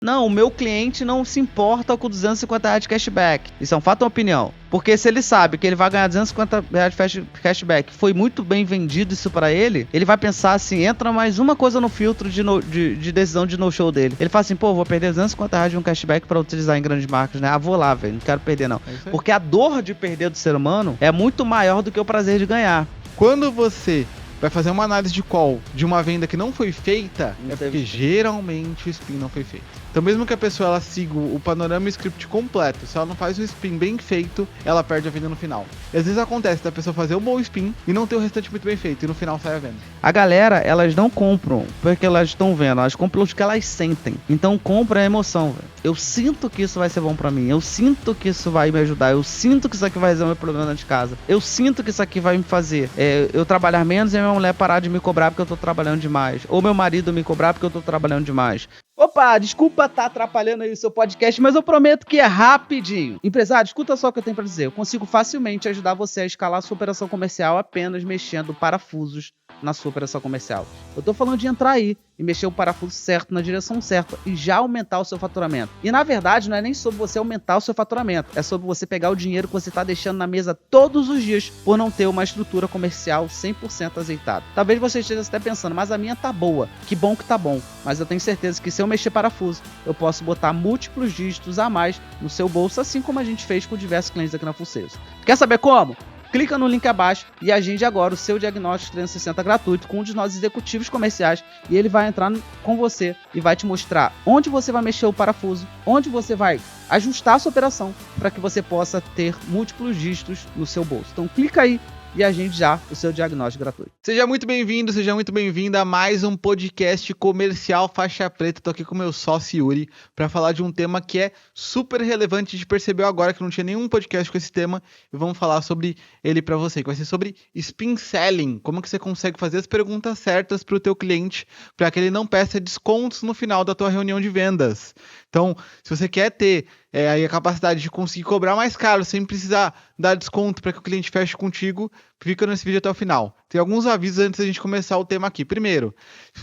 Não, o meu cliente não se importa com R$250 de cashback. Isso é um fato ou opinião? Porque se ele sabe que ele vai ganhar R$250 de cashback, foi muito bem vendido isso pra ele, ele vai pensar assim, entra mais uma coisa no filtro de decisão de no-show dele. Ele fala assim, pô, vou perder R$250 de um cashback pra utilizar em grandes marcas, né? Ah, vou lá, velho, não quero perder não. Porque a dor de perder do ser humano é muito maior do que o prazer de ganhar. Quando você vai fazer uma análise de call de uma venda que não foi feita, porque geralmente o spin não foi feito. Então mesmo que a pessoa ela siga o panorama e o script completo, se ela não faz um spin bem feito, ela perde a venda no final. E às vezes acontece da pessoa fazer um bom spin e não ter o restante muito bem feito, e no final sai a venda. A galera, elas não compram porque elas estão vendo, elas compram os que elas sentem. Então compra a emoção, velho. Eu sinto que isso vai ser bom pra mim, eu sinto que isso vai me ajudar, eu sinto que isso aqui vai resolver meu problema dentro de casa, eu sinto que isso aqui vai me fazer eu trabalhar menos e a minha mulher parar de me cobrar porque eu tô trabalhando demais, ou meu marido me cobrar porque eu tô trabalhando demais. Opa, desculpa estar atrapalhando aí o seu podcast, mas eu prometo que é rapidinho. Empresário, escuta só o que eu tenho pra dizer. Eu consigo facilmente ajudar você a escalar a sua operação comercial apenas mexendo parafusos na sua operação comercial. Eu tô falando de entrar aí e mexer o parafuso certo, na direção certa, e já aumentar o seu faturamento. E na verdade não é nem sobre você aumentar o seu faturamento, é sobre você pegar o dinheiro que você tá deixando na mesa todos os dias por não ter uma estrutura comercial 100% azeitada. Talvez você esteja até pensando, mas a minha tá boa, que bom que tá bom, mas eu tenho certeza que se eu mexer parafuso, eu posso botar múltiplos dígitos a mais no seu bolso, assim como a gente fez com diversos clientes aqui na Full Sales. Quer saber como? Clica no link abaixo e agende agora o seu diagnóstico 360 gratuito com um de nossos executivos comerciais e ele vai entrar com você e vai te mostrar onde você vai mexer o parafuso, onde você vai ajustar a sua operação para que você possa ter múltiplos dígitos no seu bolso. Então clica aí e agende já o seu diagnóstico gratuito. Seja muito bem-vindo, seja muito bem-vinda a mais um podcast comercial faixa preta. Tô aqui com o meu sócio Yuri para falar de um tema que é super relevante. A gente percebeu agora que não tinha nenhum podcast com esse tema e vamos falar sobre ele para você, que vai ser sobre spin selling. Como que você consegue fazer as perguntas certas para o teu cliente para que ele não peça descontos no final da tua reunião de vendas. Então, se você quer ter aí a capacidade de conseguir cobrar mais caro sem precisar dar desconto para que o cliente feche contigo, fica nesse vídeo até o final. Tem alguns avisos antes da gente começar o tema aqui. Primeiro,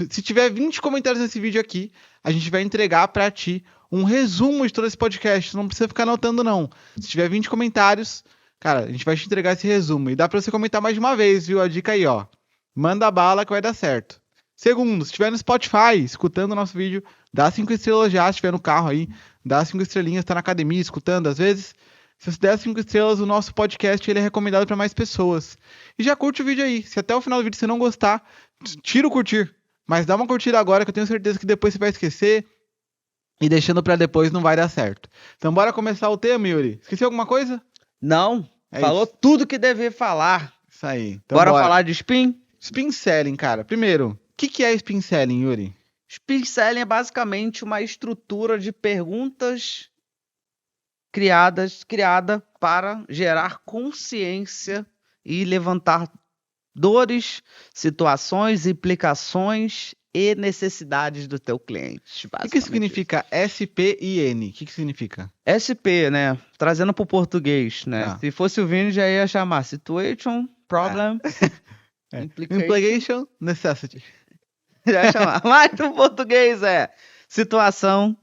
se tiver 20 comentários nesse vídeo aqui, a gente vai entregar para ti um resumo de todo esse podcast. Não precisa ficar anotando, não. Se tiver 20 comentários, cara, a gente vai te entregar esse resumo. E dá para você comentar mais de uma vez, viu? A dica aí, ó. Manda bala que vai dar certo. Segundo, se estiver no Spotify, escutando o nosso vídeo, dá 5 estrelas já. Se estiver no carro aí, dá 5 estrelinhas, tá na academia escutando às vezes. Se você der 5 estrelas, o nosso podcast ele é recomendado para mais pessoas. E já curte o vídeo aí. Se até o final do vídeo você não gostar, tira o curtir. Mas dá uma curtida agora que eu tenho certeza que depois você vai esquecer. E deixando para depois não vai dar certo. Então bora começar o tema, Yuri. Esqueceu alguma coisa? Não, falou isso. Tudo que devia falar. Isso aí. Então bora falar de spin? Spin selling, cara. Primeiro, o que é spin selling, Yuri? Spin selling é basicamente uma estrutura de perguntas criada para gerar consciência e levantar dores, situações, implicações e necessidades do teu cliente. O que significa SPIN? O que significa? SP, né? Trazendo para o português, né? Se fosse o Vini, já ia chamar Situation, Problem, Implication, Necessity. Já ia chamar. Mas no português é situação,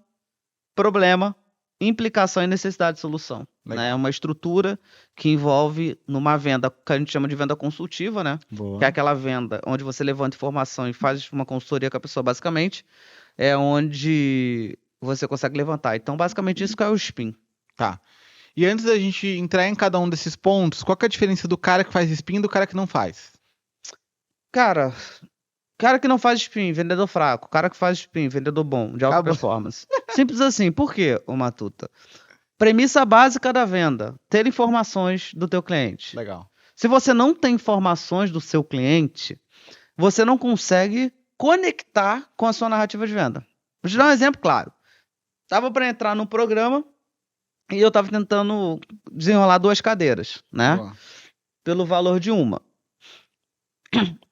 problema, implicação e necessidade de solução. Né? É uma estrutura que envolve numa venda que a gente chama de venda consultiva, né? Boa. Que é aquela venda onde você levanta informação e faz uma consultoria com a pessoa, basicamente, é onde você consegue levantar. Então, basicamente, isso que é o spin. Tá. E antes da gente entrar em cada um desses pontos, qual que é a diferença do cara que faz spin e do cara que não faz? Cara que não faz spin, vendedor fraco. Cara que faz spin, vendedor bom, de alta performance. Simples assim. Por quê, ô Matuta? Premissa básica da venda: ter informações do teu cliente. Legal. Se você não tem informações do seu cliente, você não consegue conectar com a sua narrativa de venda. Vou te dar um exemplo claro. Tava para entrar no programa e eu tava tentando desenrolar 2 cadeiras, né? Boa. Pelo valor de uma.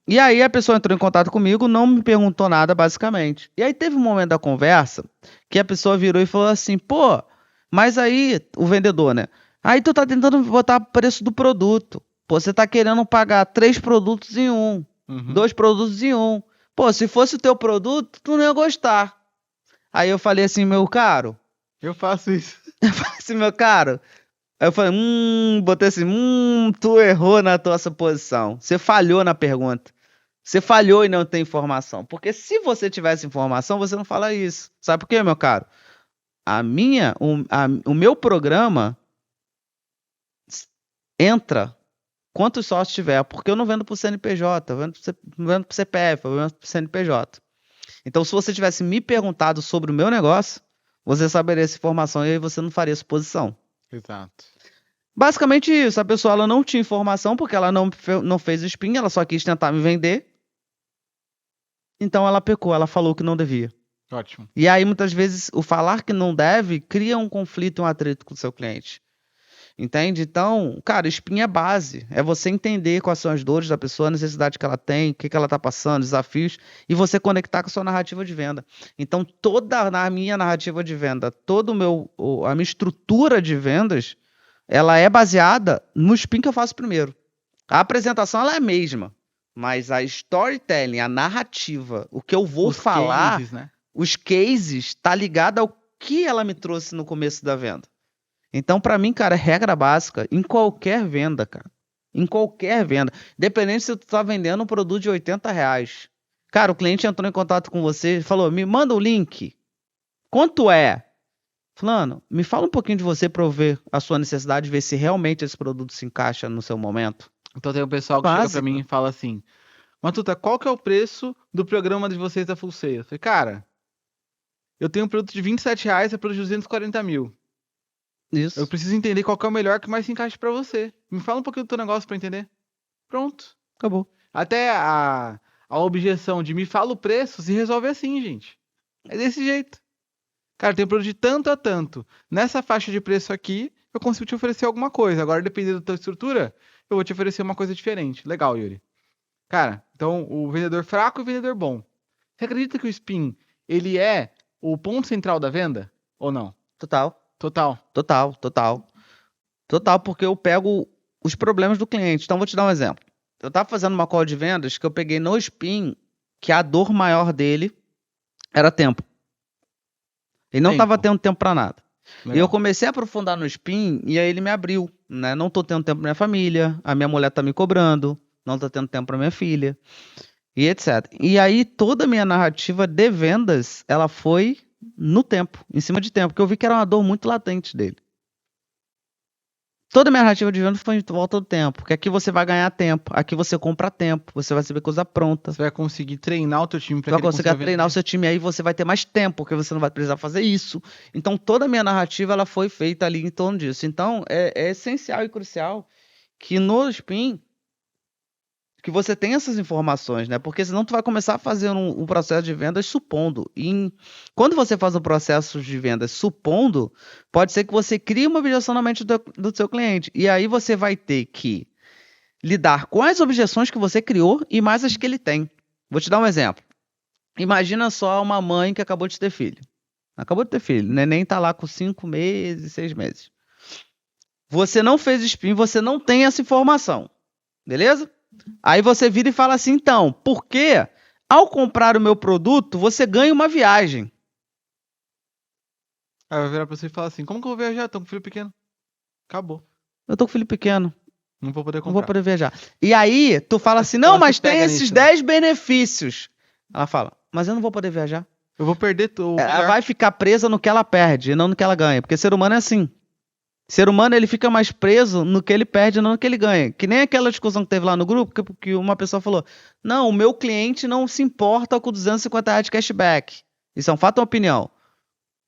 E aí a pessoa entrou em contato comigo, não me perguntou nada, basicamente. E aí teve um momento da conversa que a pessoa virou e falou assim, pô, mas aí, o vendedor, né? Aí tu tá tentando botar o preço do produto. Pô, você tá querendo pagar 3 produtos em um, 2 produtos em um. Pô, se fosse o teu produto, tu não ia gostar. Aí eu falei assim, meu caro. Eu faço isso. Eu falei assim, meu caro. Aí eu falei, botei assim, tu errou na tua suposição. Você falhou na pergunta. Você falhou e não tem informação. Porque se você tivesse informação, você não fala isso. Sabe por quê, meu caro? O meu programa entra quantos sócios tiver, porque eu não vendo pro CNPJ, eu vendo pro CPF, eu vendo pro CNPJ. Então, se você tivesse me perguntado sobre o meu negócio, você saberia essa informação e aí você não faria suposição. Exato. Basicamente isso, a pessoa ela não tinha informação porque ela não fez o spin, ela só quis tentar me vender. Então ela pecou, ela falou que não devia. Ótimo. E aí muitas vezes o falar que não deve cria um conflito, um atrito com o seu cliente. Entende? Então, cara, spin é base. É você entender quais são as dores da pessoa, a necessidade que ela tem, o que ela está passando, desafios, e você conectar com a sua narrativa de venda. Então, toda a minha narrativa de venda, a minha estrutura de vendas, ela é baseada no spin que eu faço primeiro. A apresentação ela é a mesma, mas a storytelling, a narrativa, o que eu vou falar, cases, né? os cases, tá ligado ao que ela me trouxe no começo da venda. Então, para mim, cara, é regra básica em qualquer venda, cara. Em qualquer venda. Independente se tu tá vendendo um produto de R$80. Cara, o cliente entrou em contato com você e falou, me manda o link. Quanto é? Fulano, me fala um pouquinho de você para eu ver a sua necessidade, ver se realmente esse produto se encaixa no seu momento. Então tem um pessoal que chega pra mim e fala assim, Matuta, qual que é o preço do programa de vocês da Full Sail? Eu falei, cara, eu tenho um produto de R$27, é produto de 240 mil. Isso. Eu preciso entender qual que é o melhor que mais se encaixa pra você. Me fala um pouquinho do teu negócio pra entender. Pronto. Acabou. Até a objeção de me fala o preço se resolve assim, gente. É desse jeito. Cara, tem um produto de tanto a tanto. Nessa faixa de preço aqui, eu consigo te oferecer alguma coisa. Agora, dependendo da tua estrutura, eu vou te oferecer uma coisa diferente. Legal, Yuri. Cara, então o vendedor fraco e o vendedor bom. Você acredita que o spin, ele é o ponto central da venda? Ou não? Total. Total. Total, porque eu pego os problemas do cliente. Então, vou te dar um exemplo. Eu estava fazendo uma call de vendas que eu peguei no spin que a dor maior dele era tempo. Ele não estava tendo tempo para nada. Legal. E eu comecei a aprofundar no spin e aí ele me abriu, né? Não tô tendo tempo pra minha família, a minha mulher tá me cobrando, não tô tendo tempo pra minha filha e etc. E aí toda a minha narrativa de vendas, ela foi no tempo, em cima de tempo, porque eu vi que era uma dor muito latente dele. Toda a minha narrativa de vendas foi em volta do tempo, porque aqui você vai ganhar tempo, aqui você compra tempo, você vai receber coisa pronta. Você vai conseguir treinar o teu time para que ele consiga treinar o seu time, aí você vai ter mais tempo, porque você não vai precisar fazer isso. Então toda a minha narrativa ela foi feita ali em torno disso. Então é essencial e crucial que no spin que você tenha essas informações, né? Porque senão tu vai começar a fazer um processo de vendas supondo. E quando você faz um processo de vendas supondo, pode ser que você crie uma objeção na mente do seu cliente. E aí você vai ter que lidar com as objeções que você criou e mais as que ele tem. Vou te dar um exemplo. Imagina só uma mãe que acabou de ter filho. Acabou de ter filho. O neném tá lá com 5 meses, 6 meses. Você não fez spin, você não tem essa informação. Beleza? Aí você vira e fala assim, então, porque ao comprar o meu produto, você ganha uma viagem. Aí vai virar pra você e falar assim, como que eu vou viajar? Tô com filho pequeno. Acabou. Eu tô com filho pequeno. Não vou poder comprar. Não vou poder viajar. E aí, tu fala assim, não, mas tem esses 10 benefícios. Ela fala, mas eu não vou poder viajar. Eu vou perder tudo. Ela vai ficar presa no que ela perde e não no que ela ganha. Porque ser humano é assim. Ser humano, ele fica mais preso no que ele perde e não no que ele ganha. Que nem aquela discussão que teve lá no grupo, que uma pessoa falou, não, o meu cliente não se importa com R$250 de cashback. Isso é um fato ou opinião?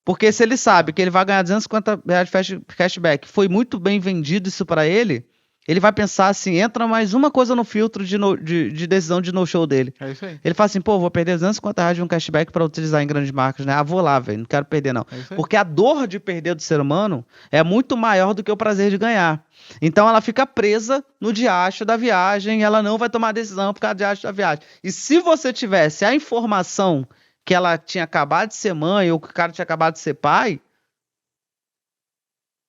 Porque se ele sabe que ele vai ganhar R$250 de cashback, foi muito bem vendido isso para ele, ele vai pensar assim, entra mais uma coisa no filtro de decisão de no-show dele. É isso aí. Ele fala assim, pô, vou perder R$250 de um cashback para utilizar em grandes marcas, né? Ah, vou lá, velho, não quero perder não. É isso aí. Porque a dor de perder do ser humano é muito maior do que o prazer de ganhar. Então ela fica presa no diacho da viagem, ela não vai tomar decisão por causa do diacho da viagem. E se você tivesse a informação que ela tinha acabado de ser mãe ou que o cara tinha acabado de ser pai,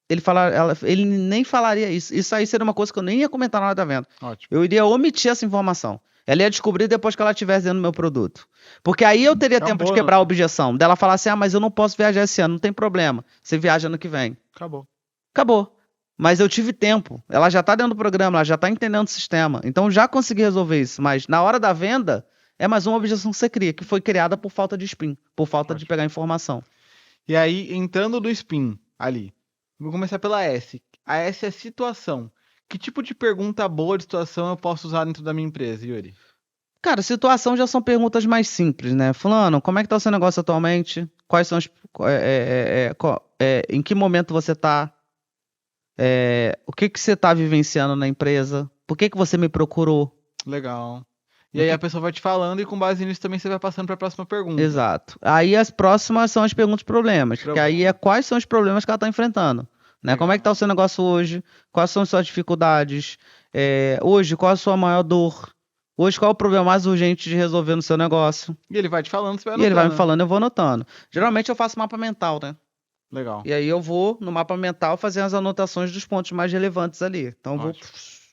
ele nem falaria isso. Isso aí seria uma coisa que eu nem ia comentar na hora da venda. Ótimo. Eu iria omitir essa informação. Ela ia descobrir depois que ela estivesse dentro do meu produto. Porque aí eu teria É um tempo de bônus. quebrar a objeção. Dela falar assim, mas eu não posso viajar esse ano. Não tem problema. Você viaja ano que vem. Acabou. Acabou. Mas eu tive tempo. Ela já tá dentro do programa, ela já tá entendendo o sistema. Então já consegui resolver isso. Mas na hora da venda, é mais uma objeção que você cria, que foi criada por falta de spin, por falta de Ótimo. pegar informação. E aí, entrando do spin ali, vou começar pela S. A S é situação. Que tipo de pergunta boa de situação eu posso usar dentro da minha empresa, Yuri? Cara, situação já são perguntas mais simples, né? Fulano, como é que tá o seu negócio atualmente? Quais são as. Em que momento você tá? O que que você tá vivenciando na empresa? Por que que você me procurou? Legal. E O aí que- a pessoa vai te falando e com base nisso também você vai passando para a próxima pergunta. Exato. Aí as próximas são as perguntas problemas, que aí é quais são os problemas que ela tá enfrentando. Né? Como é que tá o seu negócio hoje? Quais são as suas dificuldades? Hoje, qual a sua maior dor? Hoje, qual é o problema mais urgente de resolver no seu negócio? E ele vai te falando, você vai E ele vai me anotando. falando, eu vou anotando. Geralmente eu faço mapa mental, né? Legal. E aí eu vou no mapa mental fazer as anotações dos pontos mais relevantes ali. Então eu vou Ótimo.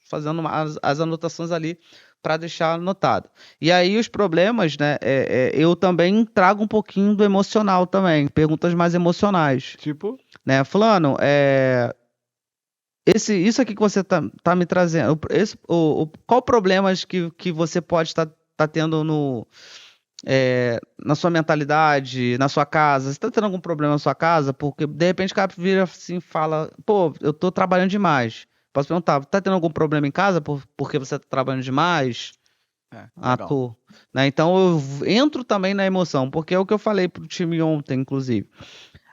fazendo as anotações ali para deixar anotado. E aí os problemas, né? Eu também trago um pouquinho do emocional também, perguntas mais emocionais, Tipo, né? Fulano, isso aqui que você tá me trazendo, qual problemas que você pode estar tendo na sua mentalidade, na sua casa? Você tá tendo algum problema na sua casa? Porque de repente o cara vira assim e fala, pô, eu tô trabalhando demais. Posso perguntar, tá tendo algum problema em casa porque você tá trabalhando demais? legal. Tô. Né? Então eu entro também na emoção, porque é o que eu falei pro time ontem, inclusive.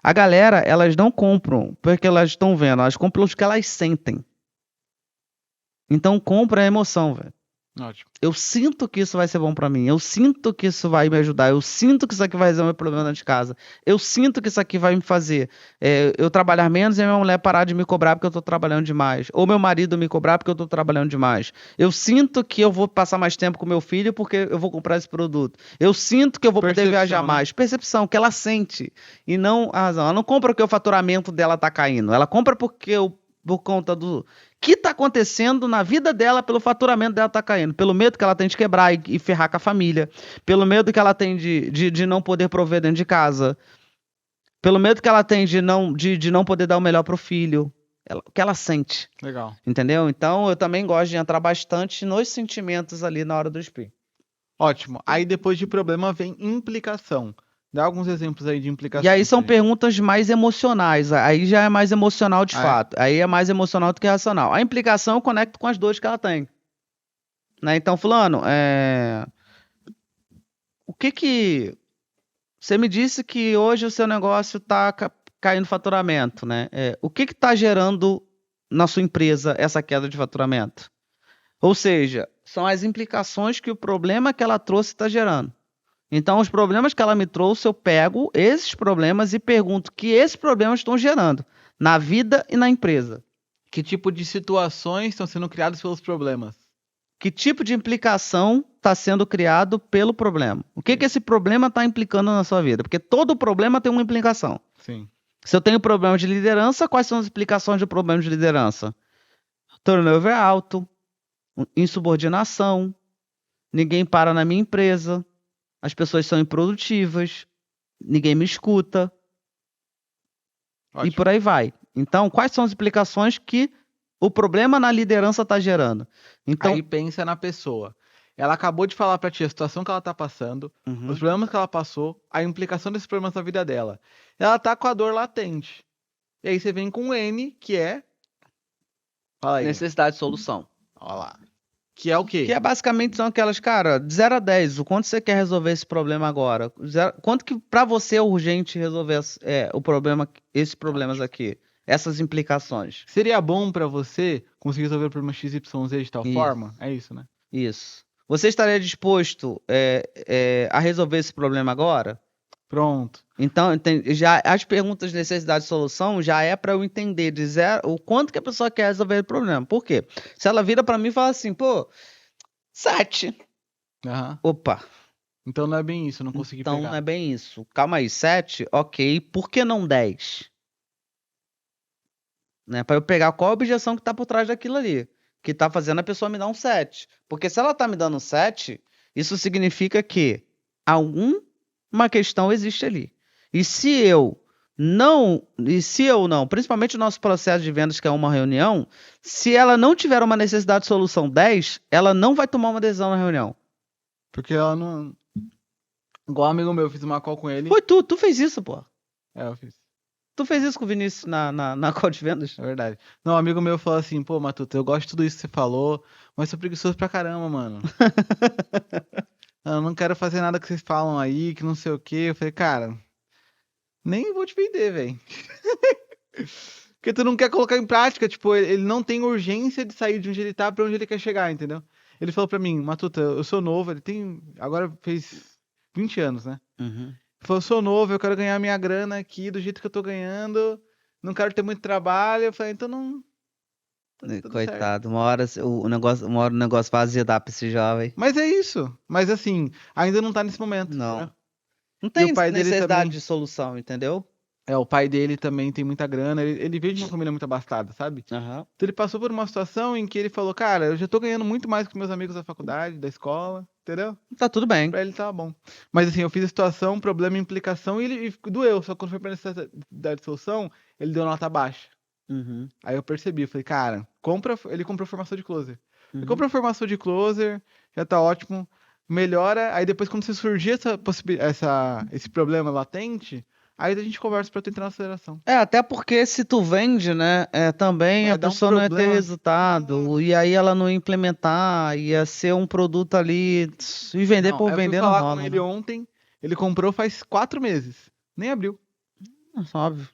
A galera, elas não compram porque elas estão vendo, elas compram os que elas sentem. Então compra a emoção, velho. Ótimo. Eu sinto que isso vai ser bom pra mim. Eu sinto que isso vai me ajudar. Eu sinto que isso aqui vai resolver meu problema dentro de casa. Eu sinto que isso aqui vai me fazer eu trabalhar menos e a minha mulher parar de me cobrar porque eu tô trabalhando demais. Ou meu marido me cobrar porque eu tô trabalhando demais. Eu sinto que eu vou passar mais tempo com meu filho porque eu vou comprar esse produto. Eu sinto que eu vou poder Percepção, viajar né? mais. Percepção, que ela sente. E não a razão. Ela não compra porque o faturamento dela tá caindo. Ela compra porque por conta do que tá acontecendo na vida dela pelo faturamento dela tá caindo, pelo medo que ela tem de quebrar e ferrar com a família, pelo medo que ela tem de não poder prover dentro de casa, pelo medo que ela tem de não poder dar o melhor pro filho, o que ela sente, Legal. entendeu? Então eu também gosto de entrar bastante nos sentimentos ali na hora do spin. Ótimo. Aí depois de problema vem implicação. Dá alguns exemplos aí de implicação. E aí são perguntas mais emocionais, aí já é mais emocional de fato, aí é mais emocional do que racional. A implicação eu conecto com as dores que ela tem. Né? Então, fulano, o que você me disse que hoje o seu negócio está caindo faturamento, né? O que está gerando na sua empresa essa queda de faturamento? Ou seja, são as implicações que o problema que ela trouxe está gerando. Então, os problemas que ela me trouxe, eu pego esses problemas e pergunto o que esses problemas estão gerando na vida e na empresa. Que tipo de situações estão sendo criadas pelos problemas? Que tipo de implicação está sendo criado pelo problema? O que esse problema está implicando na sua vida? Porque todo problema tem uma implicação. Sim. Se eu tenho problema de liderança, quais são as implicações do problema de liderança? Turnover alto, insubordinação, ninguém para na minha empresa, as pessoas são improdutivas, ninguém me escuta, Ótimo. e por aí vai. Então, quais são as implicações que o problema na liderança está gerando? Então, aí pensa na pessoa. Ela acabou de falar pra ti a situação que ela tá passando, os problemas que ela passou, a implicação desses problemas na vida dela. Ela tá com a dor latente. E aí você vem com o N, que é... Fala aí. necessidade de solução. Olha lá. Que é o quê? Que basicamente são aquelas, cara, de 0 a 10, o quanto você quer resolver esse problema agora? Quanto que pra você é urgente resolver o problema, esses problemas aqui? Essas implicações. Seria bom pra você conseguir resolver o problema XYZ de tal Isso. forma? É isso, né? Isso. Você estaria disposto a resolver esse problema agora? Pronto. Então, já as perguntas de necessidade de solução já é para eu entender o quanto que a pessoa quer resolver o problema. Por quê? Se ela vira para mim e fala assim, pô, 7. Aham. Opa, Então não é bem isso, não consegui então pegar. não é bem isso. Calma aí, 7, ok. Por que não 10? Né? Para eu pegar qual a objeção que tá por trás daquilo ali. que tá fazendo a pessoa me dar um 7. Porque se ela tá me dando um 7, isso significa que alguma questão existe ali. E se eu não, principalmente o nosso processo de vendas, que é uma reunião, se ela não tiver uma necessidade de solução 10, ela não vai tomar uma decisão na reunião. Porque ela não... Igual um amigo meu, eu fiz uma call com ele. Foi tu fez isso, pô. Eu fiz. Tu fez isso com o Vinícius na call de vendas? É verdade. Não, um amigo meu falou assim, pô, Matuto, eu gosto de tudo isso que você falou, mas sou preguiçoso pra caramba, mano. Eu não quero fazer nada que vocês falam aí, que não sei o quê. Eu falei, cara, nem vou te vender, velho. Porque tu não quer colocar em prática, tipo, ele não tem urgência de sair de onde ele tá pra onde ele quer chegar, entendeu? Ele falou pra mim, Matuta, eu sou novo, ele tem, agora fez 20 anos, né? Uhum. Ele falou, eu sou novo, eu quero ganhar minha grana aqui do jeito que eu tô ganhando, não quero ter muito trabalho. Eu falei, então não... tá tudo certo. Coitado, uma hora o negócio vai azedar pra esse jovem. Mas é isso. Mas assim, ainda não tá nesse momento. Não. Né? Não tem o pai dele necessidade também- de solução, entendeu? O pai dele também tem muita grana, ele veio de uma família muito abastada, sabe? Aham. Então ele passou por uma situação em que ele falou, cara, eu já tô ganhando muito mais que meus amigos da faculdade, da escola, entendeu? Tá tudo bem. Pra ele tá bom. Mas assim, eu fiz a situação, problema, implicação e ele doeu. Só que quando foi pra necessidade de solução, ele deu nota baixa. Uhum. Aí eu percebi, falei, cara, ele comprou formação de closer. Ele Uhum. comprou formação de closer, já tá ótimo, melhora. Aí depois, quando você surgir esse problema latente, aí a gente conversa pra tu entrar na aceleração. Até porque se tu vende, né, também Vai a dar um pessoa não ia ter problema. resultado, e aí ela não ia implementar, ia ser um produto ali, e vender por eu vender fui não falar rola, com né? ele ontem, ele comprou faz 4 meses. Nem abriu. Óbvio.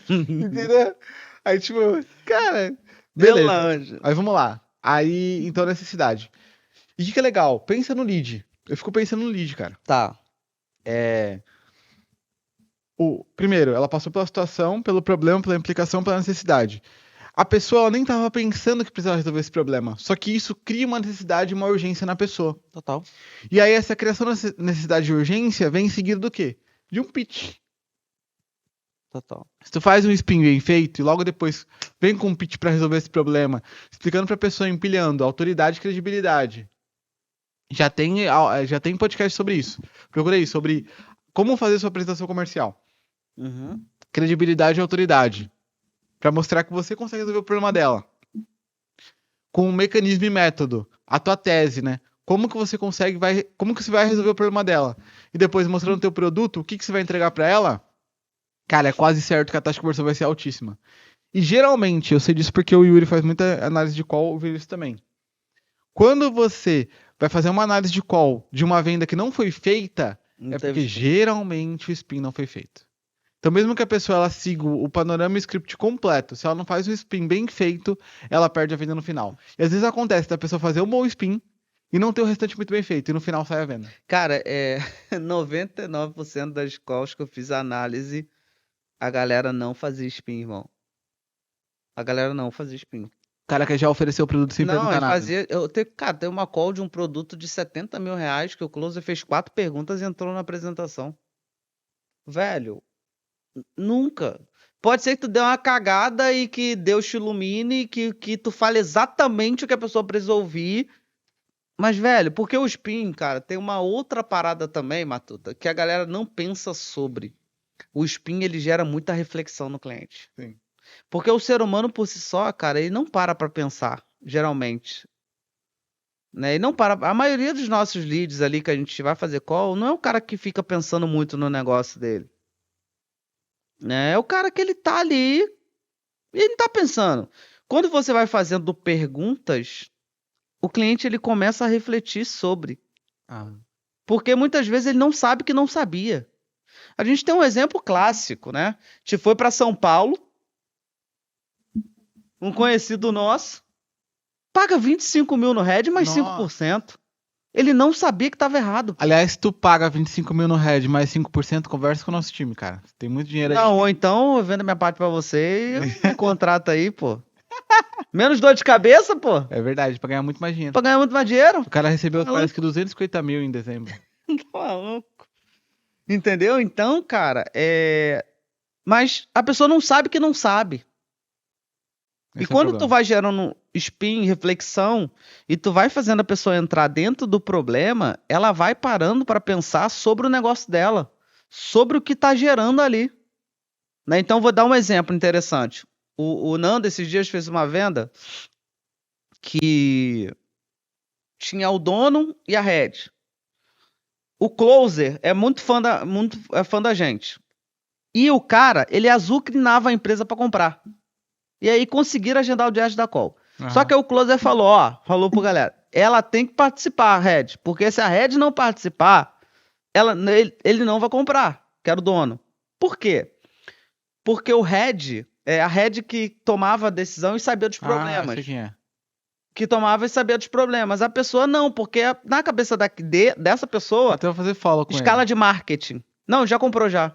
Entendeu? Aí, tipo, cara, beleza. Beleza. Aí vamos lá. Aí, então, necessidade. E o que é legal? Pensa no lead. Eu fico pensando no lead, cara. Tá. Primeiro, ela passou pela situação, pelo problema, pela implicação, pela necessidade. A pessoa ela nem estava pensando que precisava resolver esse problema. Só que isso cria uma necessidade e uma urgência na pessoa. Total. E aí essa criação da necessidade de urgência vem em seguida do quê? De um pitch. Total. Se tu faz um spin bem feito e logo depois vem com um pitch para resolver esse problema, explicando para a pessoa, empilhando autoridade e credibilidade. Já tem podcast sobre isso. Procura aí, sobre como fazer sua apresentação comercial. Uhum. Credibilidade e autoridade. Pra mostrar que você consegue resolver o problema dela. Com um mecanismo e método. A tua tese, né? Como que você consegue, como que você vai resolver o problema dela? E depois mostrando o teu produto, o que você vai entregar pra ela? Cara, é quase certo que a taxa de conversão vai ser altíssima. E geralmente, eu sei disso porque o Yuri faz muita análise de call, eu vi isso também. Quando você vai fazer uma análise de call de uma venda que não foi feita, porque geralmente o spin não foi feito. Então, mesmo que a pessoa ela siga o panorama e o script completo, se ela não faz um spin bem feito, ela perde a venda no final. E às vezes acontece da pessoa fazer um bom spin e não ter o restante muito bem feito, e no final sai a venda. Cara, 99% das calls que eu fiz a galera não fazia spin, irmão. A galera não fazia spin. O cara que já ofereceu o produto sem perguntar nada. Tem uma call de um produto de 70 mil reais que o closer fez 4 perguntas e entrou na apresentação. Velho, nunca. Pode ser que tu dê uma cagada e que Deus te ilumine, que tu fale exatamente o que a pessoa precisa ouvir. Mas, velho, porque o spin, cara, tem uma outra parada também, Matuta, que a galera não pensa sobre. O spin, ele gera muita reflexão no cliente. Sim. Porque o ser humano, por si só, cara, ele não para pra pensar, geralmente. Né? Ele não para. A maioria dos nossos leads ali que a gente vai fazer call, não é o cara que fica pensando muito no negócio dele. Né? É o cara que ele tá ali e ele não tá pensando. Quando você vai fazendo perguntas, o cliente ele começa a refletir sobre. Porque muitas vezes ele não sabe que não sabia. A gente tem um exemplo clássico, né? A gente foi para São Paulo, um conhecido nosso, paga 25 mil no Red, mais Nossa. 5%. Ele não sabia que estava errado. Aliás, se tu paga 25 mil no Red mais 5%, conversa com o nosso time, cara. Tem muito dinheiro aí. Não, ou então eu vendo minha parte pra você e me contrata aí, pô. Menos dor de cabeça, pô. É verdade, pra ganhar muito mais dinheiro. Pra ganhar muito mais dinheiro. O cara recebeu, Maluco. parece que 250 mil em dezembro. Tá maluco. Entendeu? Então, cara, Mas a pessoa não sabe que não sabe. E Esse é o quando tu problema. vai gerando spin, reflexão, e tu vai fazendo a pessoa entrar dentro do problema, ela vai parando para pensar sobre o negócio dela, sobre o que tá gerando ali. Né? Então, vou dar um exemplo interessante. O Nando, esses dias, fez uma venda que tinha o dono e a head. O closer é muito fã da gente. E o cara, ele azucrinava a empresa para comprar. E aí conseguiram agendar o diário da call. Só que aí o closer falou pro galera, ela tem que participar, a head, porque se a head não participar, ele não vai comprar, que era o dono. Por quê? Porque o head é a head que tomava a decisão e sabia dos Ah, problemas. sei quem é. Que tomava e sabia dos problemas. A pessoa não, porque na cabeça dessa pessoa, Até vou fazer follow com escala ele. de marketing. Não, já comprou já.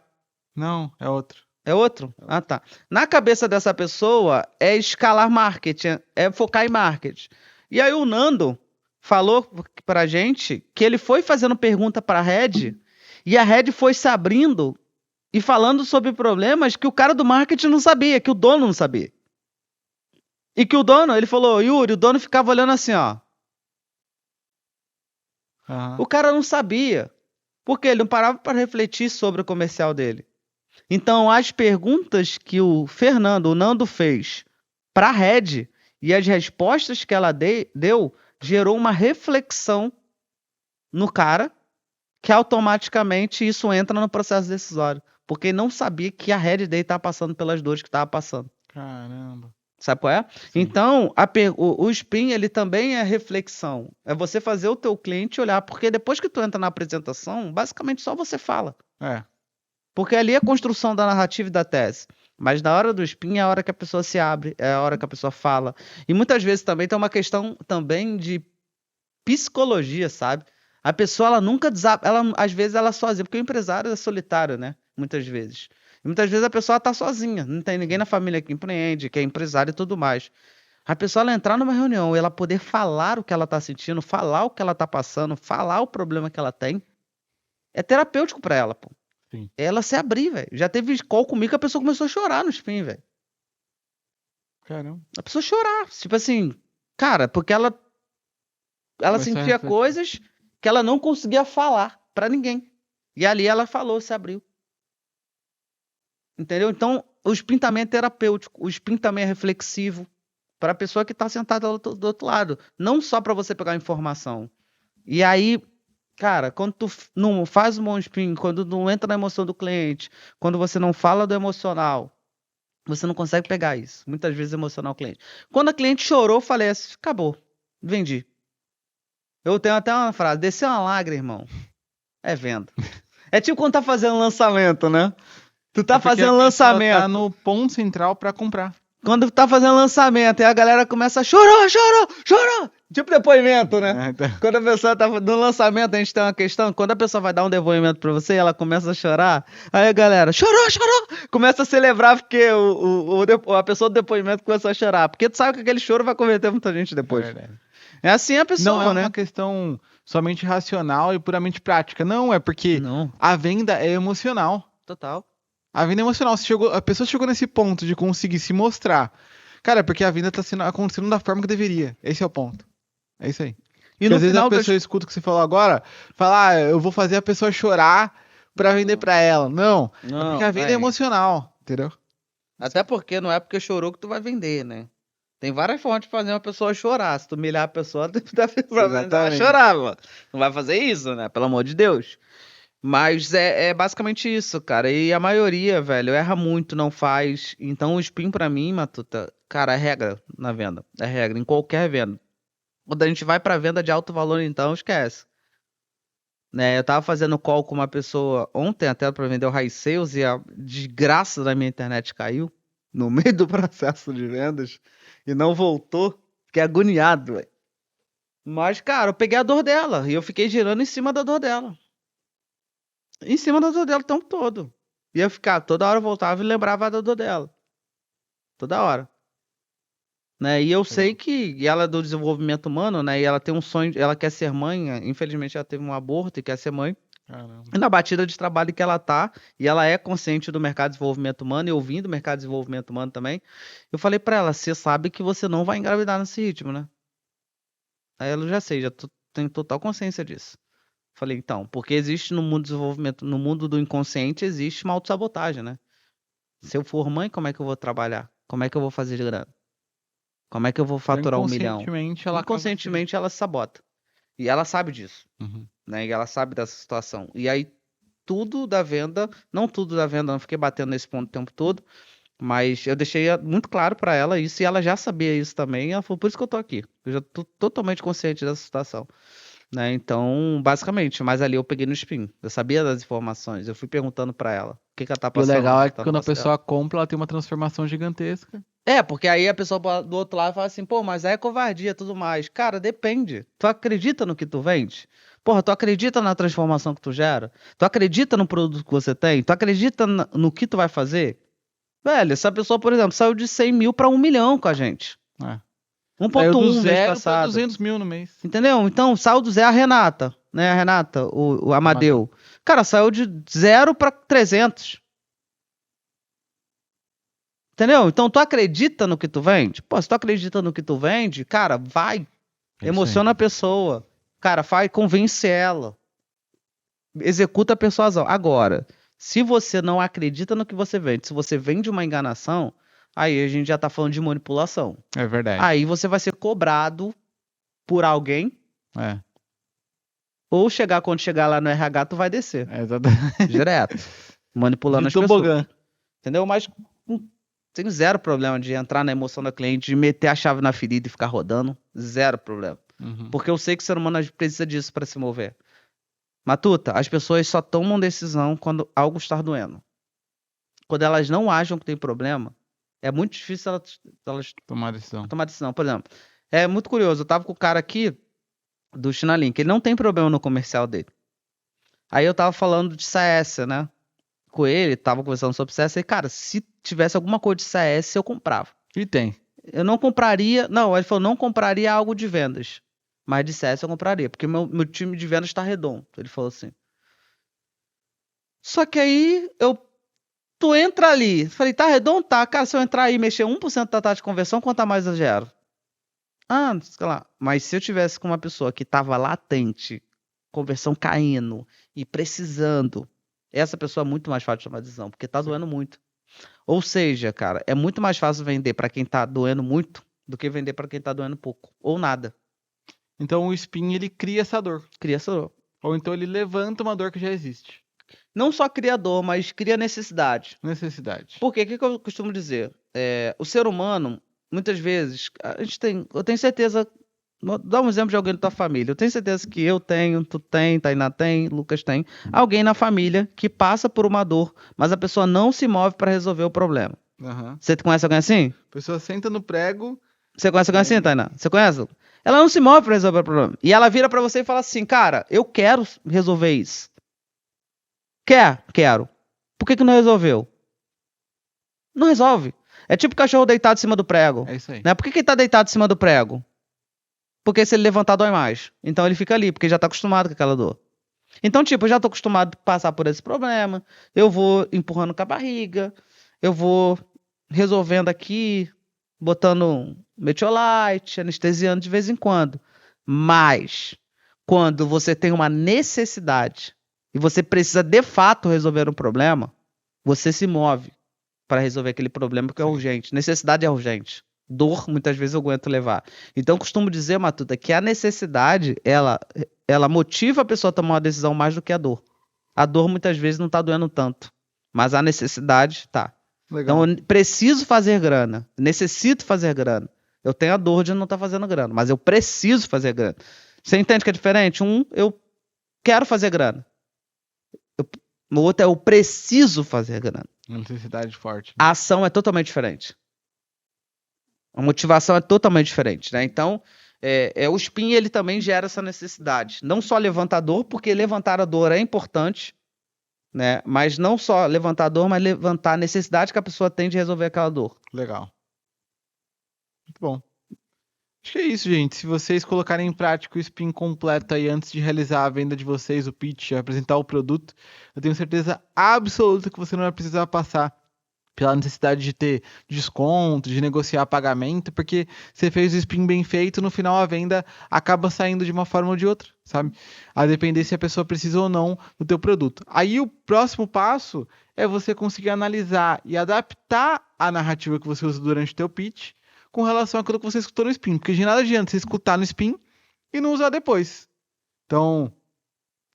Não, é outro. É outro? Ah, tá. Na cabeça dessa pessoa é escalar marketing, é focar em marketing. E aí o Nando falou pra gente que ele foi fazendo pergunta pra Red e a Red foi se abrindo e falando sobre problemas que o cara do marketing não sabia, que o dono não sabia. E que o dono, ele falou, Yuri, o dono ficava olhando assim, ó. Aham. O cara não sabia, porque ele não parava para refletir sobre o comercial dele. Então, as perguntas que o Nando fez para a Red e as respostas que ela deu gerou uma reflexão no cara que automaticamente isso entra no processo decisório. Porque não sabia que a Red dele estava passando pelas dores que estava passando. Caramba. Sabe qual é? Sim. Então, o spin, ele também é reflexão. É você fazer o teu cliente olhar. Porque depois que tu entra na apresentação, basicamente só você fala. É. Porque ali é a construção da narrativa e da tese. Mas na hora do spin é a hora que a pessoa se abre, é a hora que a pessoa fala. E muitas vezes também tem uma questão também de psicologia, sabe? A pessoa, ela nunca às vezes ela é sozinha, porque o empresário é solitário, né? Muitas vezes. E muitas vezes a pessoa tá sozinha, não tem ninguém na família que empreende, que é empresário e tudo mais. A pessoa ela entrar numa reunião e ela poder falar o que ela tá sentindo, falar o que ela tá passando, falar o problema que ela tem, é terapêutico pra ela, pô. Sim. Ela se abrir, velho. Já teve call comigo que a pessoa começou a chorar no spin, velho. Caramba. A pessoa chorar. Tipo assim, cara, porque ela Começou a sentia refletir. coisas que ela não conseguia falar pra ninguém. E ali ela falou, se abriu. Entendeu? Então, o spin também é terapêutico. O spin também é reflexivo para a pessoa que tá sentada do outro lado. Não só para você pegar informação. E aí, cara, quando tu não faz um bom spin, quando não entra na emoção do cliente, quando você não fala do emocional, você não consegue pegar isso. Muitas vezes emocionar o cliente. Quando a cliente chorou, eu falei assim, acabou, vendi. Eu tenho até uma frase, desceu uma lágrima, irmão, é venda. É tipo quando tá fazendo lançamento, né? Tu tá É porque fazendo a pessoa lançamento. tá no ponto central pra comprar. Quando tá fazendo lançamento, e a galera começa a chorou. Tipo depoimento, né? É, então. Quando a pessoa tá no lançamento, a gente tem uma questão, quando a pessoa vai dar um depoimento pra você, ela começa a chorar, aí a galera, chorou, começa a celebrar porque a pessoa do depoimento começou a chorar, porque tu sabe que aquele choro vai converter muita gente depois. É verdade. É assim a Não pessoa, é né? uma questão somente racional e puramente prática. Não, é porque Não, a venda é emocional. total. A venda é emocional. A pessoa chegou nesse ponto de conseguir se mostrar. Cara, porque a venda tá acontecendo da forma que deveria. Esse é o ponto. É isso aí. E Porque no às vezes a final pessoa escuta o que você falou agora, fala, eu vou fazer a pessoa chorar pra vender pra ela. Não, é Não, porque a venda é emocional, entendeu? Até porque não é porque chorou que tu vai vender, né? Tem várias formas de fazer uma pessoa chorar. Se tu humilhar a pessoa, ela vai Exatamente. chorar, mano. Não vai fazer isso, né? Pelo amor de Deus. Mas é basicamente isso, cara. E a maioria, velho, erra muito, não faz. Então o spin pra mim, Matuta, cara, é regra na venda. É regra, em qualquer venda. Quando a gente vai pra venda de alto valor, então, esquece. Né, eu tava fazendo call com uma pessoa ontem até pra vender o high sales e a desgraça da minha internet caiu no meio do processo de vendas e não voltou. Fiquei agoniado, velho. Mas, cara, eu peguei a dor dela e eu fiquei girando em cima da dor dela. Em cima da dor dela o tempo todo. Ia ficar, toda hora eu voltava e lembrava da dor dela. Toda hora. Né? E eu sei que ela é do desenvolvimento humano, né? E ela tem um sonho, ela quer ser mãe. Infelizmente ela teve um aborto e quer ser mãe. Caramba. E na batida de trabalho que ela tá, e ela é consciente do mercado de desenvolvimento humano, e ouvindo o mercado de desenvolvimento humano também, eu falei pra ela, você sabe que você não vai engravidar nesse ritmo, né? Aí ela, já sei, tenho total consciência disso. Falei, então, porque existe no mundo do desenvolvimento, no mundo do inconsciente, existe uma autossabotagem, né? Se eu for mãe, como é que eu vou trabalhar? Como é que eu vou fazer de grana? Como é que eu vou Então, faturar 1 milhão? inconscientemente, ela acaba Inconscientemente ela se sabota. E ela sabe disso, Uhum. né? E ela sabe dessa situação. E aí, tudo da venda, não tudo da venda, não fiquei batendo nesse ponto o tempo todo, mas eu deixei muito claro pra ela isso, e ela já sabia isso também, e ela falou, por isso que eu tô aqui. Eu já tô totalmente consciente dessa situação. Né? Então, basicamente, mas ali eu peguei no spin. Eu sabia das informações. Eu fui perguntando pra ela o que ela tá E o passando, legal o é que que tá no quando a negócio dela. pessoa compra, ela tem uma transformação gigantesca. É, porque aí a pessoa do outro lado fala assim, pô, mas aí é covardia e tudo mais. Cara, depende. Tu acredita no que tu vende? Porra, tu acredita na transformação que tu gera? Tu acredita no produto que você tem? Tu acredita no que tu vai fazer? Velho, essa pessoa, por exemplo, saiu de 100 mil pra 1 milhão com a gente. É. Saiu do 1,1 mês 0 para passado. 200 mil no mês. Entendeu? Então, saiu do zero a Renata, né? A Renata, o Amadeu. Cara, saiu de 0 pra 300. Entendeu? Então, tu acredita no que tu vende? Pô, se tu acredita no que tu vende, cara, vai. É isso Emociona aí. a pessoa. Cara, faz, convence ela. Executa a persuasão. Agora, se você não acredita no que você vende, se você vende uma enganação, aí a gente já tá falando de manipulação. É verdade. Aí você vai ser cobrado por alguém, É, ou quando chegar lá no RH, tu vai descer. exatamente. Direto. Manipulando De as pessoas. tobogã. Entendeu? Mas tenho zero problema de entrar na emoção da cliente, de meter a chave na ferida e ficar rodando. Zero problema. Uhum. Porque eu sei que o ser humano precisa disso para se mover. Matuta, as pessoas só tomam decisão quando algo está doendo. Quando elas não acham que tem problema, é muito difícil elas Tomar decisão. tomar decisão. Por exemplo, é muito curioso. Eu tava com o cara aqui do Chinalink, ele não tem problema no comercial dele. Aí eu tava falando de CS, né? Com ele, tava conversando sobre CS, e cara, se tivesse alguma coisa de CS, eu comprava. E tem. Eu não compraria, não, ele falou, não compraria algo de vendas, mas de CS eu compraria, porque meu time de vendas tá redondo, ele falou assim. Só que aí, tu entra ali, falei, tá redondo? Tá, cara, se eu entrar aí e mexer 1% da taxa de conversão, quanto a mais eu gero? Ah, sei lá, mas se eu tivesse com uma pessoa que tava latente, conversão caindo e precisando, essa pessoa é muito mais fácil de tomar decisão, porque tá doendo muito. Ou seja, cara, é muito mais fácil vender pra quem tá doendo muito do que vender pra quem tá doendo pouco. Ou nada. Então o spin ele cria essa dor. Cria essa dor. Ou então ele levanta uma dor que já existe. Não só cria dor, mas cria necessidade. Necessidade. Por quê? O que eu costumo dizer? O ser humano, muitas vezes, eu tenho certeza, dá um exemplo de alguém da tua família. Eu tenho certeza que eu tenho, tu tem, Tainá tem, Lucas tem. Alguém na família que passa por uma dor, mas a pessoa não se move para resolver o problema. Uhum. Você conhece alguém assim? A pessoa senta no prego. Você conhece alguém assim, Tainá? Você conhece? Ela não se move para resolver o problema. E ela vira para você e fala assim, cara, eu quero resolver isso. Quero. Por que não resolveu? Não resolve. É tipo cachorro deitado em cima do prego. É isso aí. Né? Por que ele tá deitado em cima do prego? Porque se ele levantar, dói mais. Então ele fica ali, porque já tá acostumado com aquela dor. Então, tipo, eu já tô acostumado a passar por esse problema. Eu vou empurrando com a barriga. Eu vou resolvendo aqui, botando metiolate, anestesiando de vez em quando. Mas, quando você tem uma necessidade e você precisa de fato resolver um problema, você se move para resolver aquele problema porque é urgente. Necessidade é urgente. Dor, muitas vezes eu aguento levar. Então, eu costumo dizer, Matuta, que a necessidade, ela motiva a pessoa a tomar uma decisão mais do que a dor. A dor, muitas vezes, não tá doendo tanto. Mas a necessidade, tá. Legal. Então, eu preciso fazer grana. Necessito fazer grana. Eu tenho a dor de não estar fazendo grana, mas eu preciso fazer grana. Você entende que é diferente? Eu quero fazer grana. O outro é eu preciso fazer grana. Uma necessidade forte. A ação é totalmente diferente. A motivação é totalmente diferente, né? Então, o spin ele também gera essa necessidade. Não só levantar dor, porque levantar a dor é importante, né? Mas não só levantar a dor, mas levantar a necessidade que a pessoa tem de resolver aquela dor. Legal. Muito bom. Acho que é isso, gente. Se vocês colocarem em prática o spin completo aí antes de realizar a venda de vocês, o pitch, apresentar o produto, eu tenho certeza absoluta que você não vai precisar passar pela necessidade de ter desconto, de negociar pagamento, porque você fez o spin bem feito, no final a venda acaba saindo de uma forma ou de outra, sabe? A depender se a pessoa precisa ou não do teu produto. Aí o próximo passo é você conseguir analisar e adaptar a narrativa que você usa durante o teu pitch com relação àquilo que você escutou no spin, porque de nada adianta você escutar no spin e não usar depois. Então,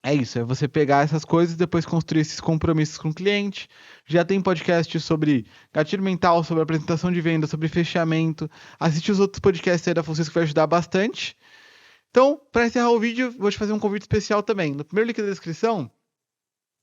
é isso, é você pegar essas coisas e depois construir esses compromissos com o cliente. Já tem podcast sobre gatilho mental, sobre apresentação de venda, sobre fechamento. Assiste os outros podcasts aí da Funções que vai ajudar bastante. Então, para encerrar o vídeo, vou te fazer um convite especial também. No primeiro link da descrição,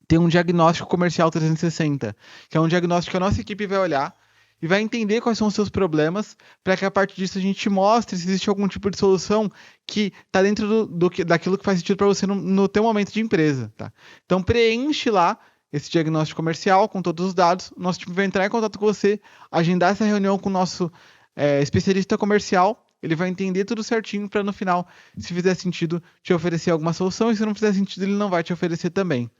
tem um diagnóstico comercial 360, que é um diagnóstico que a nossa equipe vai olhar e vai entender quais são os seus problemas, para que a partir disso a gente te mostre se existe algum tipo de solução que está dentro daquilo que faz sentido para você no teu momento de empresa, tá? Então preenche lá esse diagnóstico comercial com todos os dados, nosso time vai entrar em contato com você, agendar essa reunião com o nosso especialista comercial, ele vai entender tudo certinho para no final, se fizer sentido, te oferecer alguma solução, e se não fizer sentido, ele não vai te oferecer também.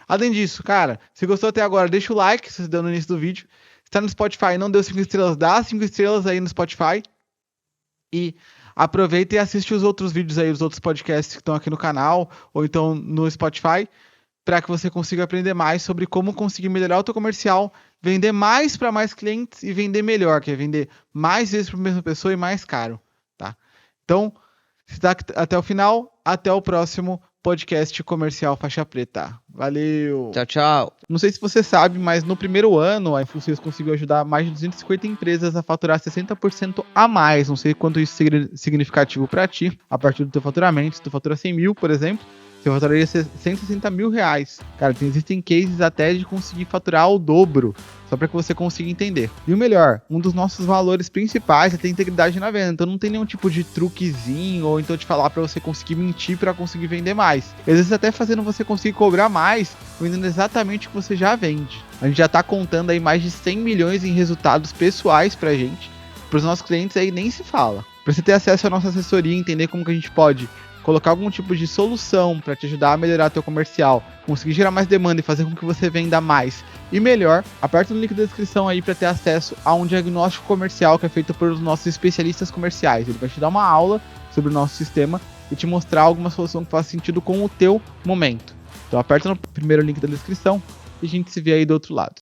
Além disso, cara, se gostou até agora, deixa o like, se você deu no início do vídeo. Se tá no Spotify, não deu 5 estrelas, dá 5 estrelas aí no Spotify. E aproveita e assiste os outros vídeos aí, os outros podcasts que estão aqui no canal, ou então no Spotify, para que você consiga aprender mais sobre como conseguir melhorar o teu comercial, vender mais para mais clientes e vender melhor, que é vender mais vezes para a mesma pessoa e mais caro, tá? Então, se tá até o final, até o próximo podcast comercial Faixa Preta. Valeu! Tchau, tchau. Não sei se você sabe, mas no primeiro ano a Influências conseguiu ajudar mais de 250 empresas a faturar 60% a mais. Não sei quanto isso é significativo para ti, a partir do teu faturamento. Se tu fatura 100 mil, por exemplo, você faturaria 160 mil reais. Cara, existem cases até de conseguir faturar o dobro, só para que você consiga entender. E o melhor, um dos nossos valores principais é ter integridade na venda. Então não tem nenhum tipo de truquezinho, ou então te falar para você conseguir mentir para conseguir vender mais. Às vezes até fazendo você conseguir cobrar mais, vendendo exatamente o que você já vende. A gente já está contando aí mais de 100 milhões em resultados pessoais pra gente. Para os nossos clientes aí nem se fala. Para você ter acesso à nossa assessoria, entender como que a gente pode colocar algum tipo de solução para te ajudar a melhorar teu comercial, conseguir gerar mais demanda e fazer com que você venda mais e melhor, aperta no link da descrição aí para ter acesso a um diagnóstico comercial que é feito por nossos especialistas comerciais. Ele vai te dar uma aula sobre o nosso sistema e te mostrar alguma solução que faça sentido com o teu momento. Então aperta no primeiro link da descrição e a gente se vê aí do outro lado.